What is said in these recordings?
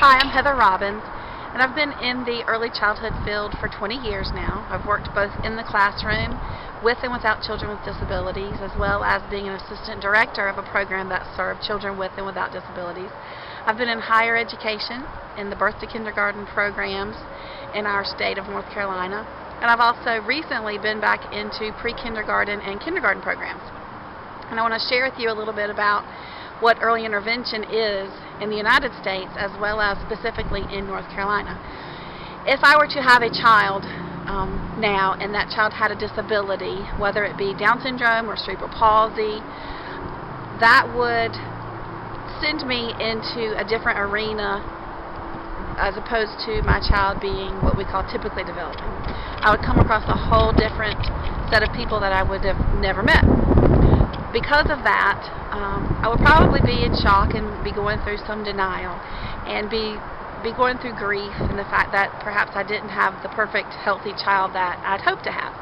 Hi, I'm Heather Robbins, and I've been in the early childhood field for 20 years now. I've worked both in the classroom with and without children with disabilities, as well as being an assistant director of a program that served children with and without disabilities. I've been in higher education in the birth to kindergarten programs in our state of North Carolina, and I've also recently been back into pre-kindergarten and kindergarten programs. And I want to share with you a little bit about what early intervention is in the United States, as well as specifically in North Carolina. If I were to have a child now, and that child had a disability, whether it be Down syndrome or cerebral palsy, that would send me into a different arena as opposed to my child being what we call typically developing. I would come across a whole different set of people that I would have never met. Because of that, I would probably be in shock and be going through some denial and be going through grief and the fact that perhaps I didn't have the perfect healthy child that I'd hoped to have.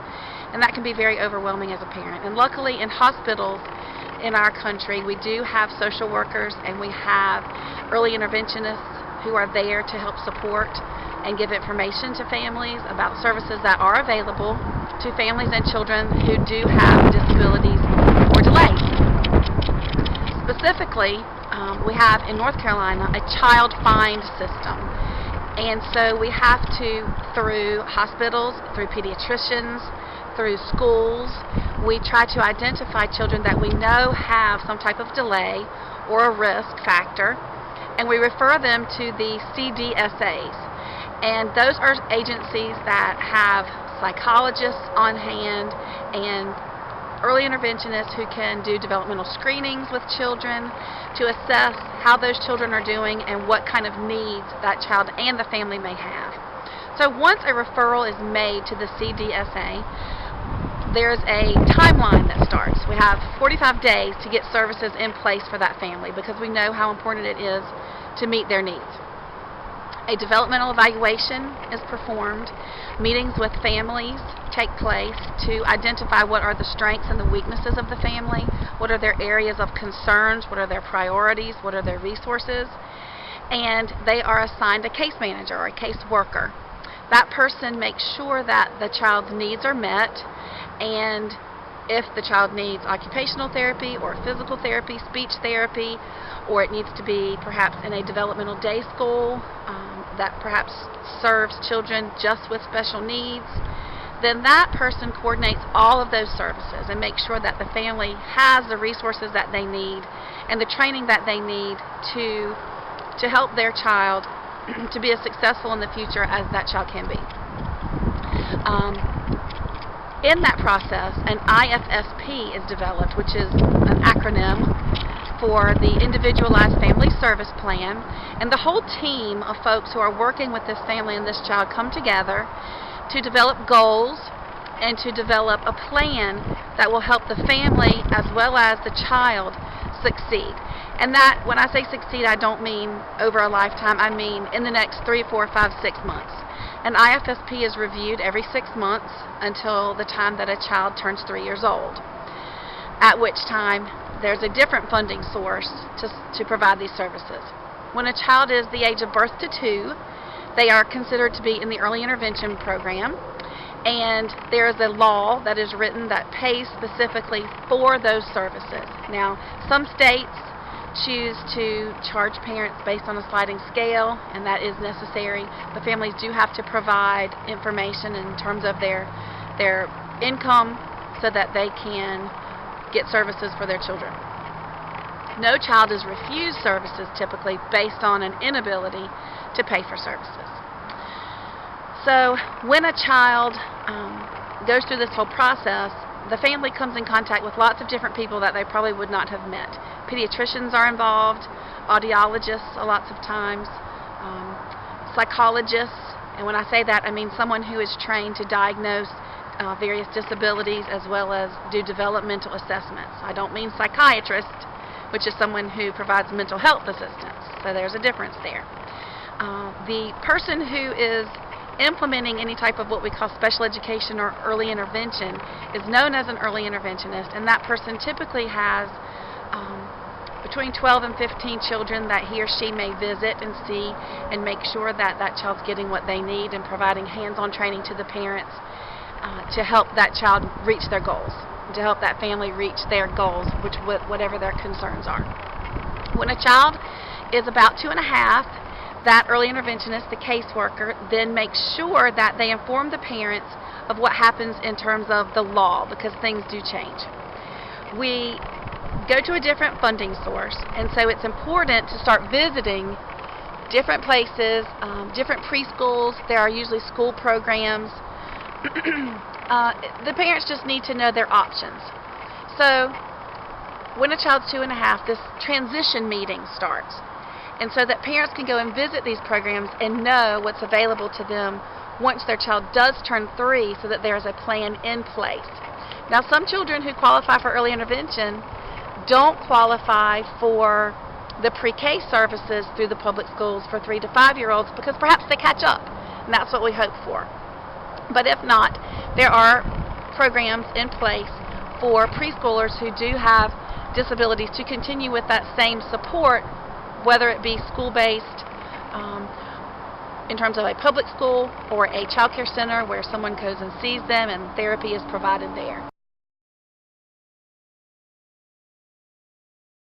And that can be very overwhelming as a parent. And luckily in hospitals in our country, we do have social workers and we have early interventionists who are there to help support and give information to families about services that are available to families and children who do have disabilities or delays. Specifically, we have in North Carolina a child find system. And so we have to, through hospitals, through pediatricians, through schools, we try to identify children that we know have some type of delay or a risk factor, and we refer them to the CDSAs. And those are agencies that have psychologists on hand and early interventionists who can do developmental screenings with children to assess how those children are doing and what kind of needs that child and the family may have. So once a referral is made to the CDSA, there's a timeline that starts. We have 45 days to get services in place for that family because we know how important it is to meet their needs. A developmental evaluation is performed. Meetings with families take place to identify what are the strengths and the weaknesses of the family, what are their areas of concerns, what are their priorities, what are their resources, and they are assigned a case manager or a case worker. That person makes sure that the child's needs are met, and if the child needs occupational therapy or physical therapy, speech therapy, or it needs to be perhaps in a developmental day school that perhaps serves children just with special needs, then that person coordinates all of those services and makes sure that the family has the resources that they need and the training that they need to help their child to be as successful in the future as that child can be. In that process, an IFSP is developed, which is an acronym for the Individualized Family Service Plan, and the whole team of folks who are working with this family and this child come together to develop goals and to develop a plan that will help the family as well as the child succeed. And that, when I say succeed, I don't mean over a lifetime, I mean in the next 3, 4, 5, 6 months. An IFSP is reviewed every 6 months until the time that a child turns 3 years old, at which time there's a different funding source to provide these services. When a child is the age of birth to 2, they are considered to be in the early intervention program, and there is a law that is written that pays specifically for those services. Now, some states choose to charge parents based on a sliding scale, and that is necessary. The families do have to provide information in terms of their income so that they can get services for their children. No child is refused services typically based on an inability to pay for services. So when a child goes through this whole process, the family comes in contact with lots of different people that they probably would not have met. Pediatricians are involved, audiologists lots of times, psychologists, and when I say that I mean someone who is trained to diagnose various disabilities as well as do developmental assessments. I don't mean psychiatrist, which is someone who provides mental health assistance, so there's a difference there. The person who is implementing any type of what we call special education or early intervention is known as an early interventionist, and that person typically has between 12 and 15 children that he or she may visit and see and make sure that that child's getting what they need and providing hands-on training to the parents to help that child reach their goals, to help that family reach their goals, whatever their concerns are. When a child is about 2 and a half, that early interventionist, the caseworker, then makes sure that they inform the parents of what happens in terms of the law, because things do change. We go to a different funding source, and so it's important to start visiting different places, different preschools. There are usually school programs. The parents just need to know their options. So when a child's 2 and a half, this transition meeting starts. And so that parents can go and visit these programs and know what's available to them once their child does turn 3, so that there's a plan in place. Now, some children who qualify for early intervention don't qualify for the pre-K services through the public schools for 3 to 5-year-olds because perhaps they catch up, and that's what we hope for. But if not, there are programs in place for preschoolers who do have disabilities to continue with that same support, whether it be school-based in terms of a public school or a child care center where someone goes and sees them and therapy is provided there.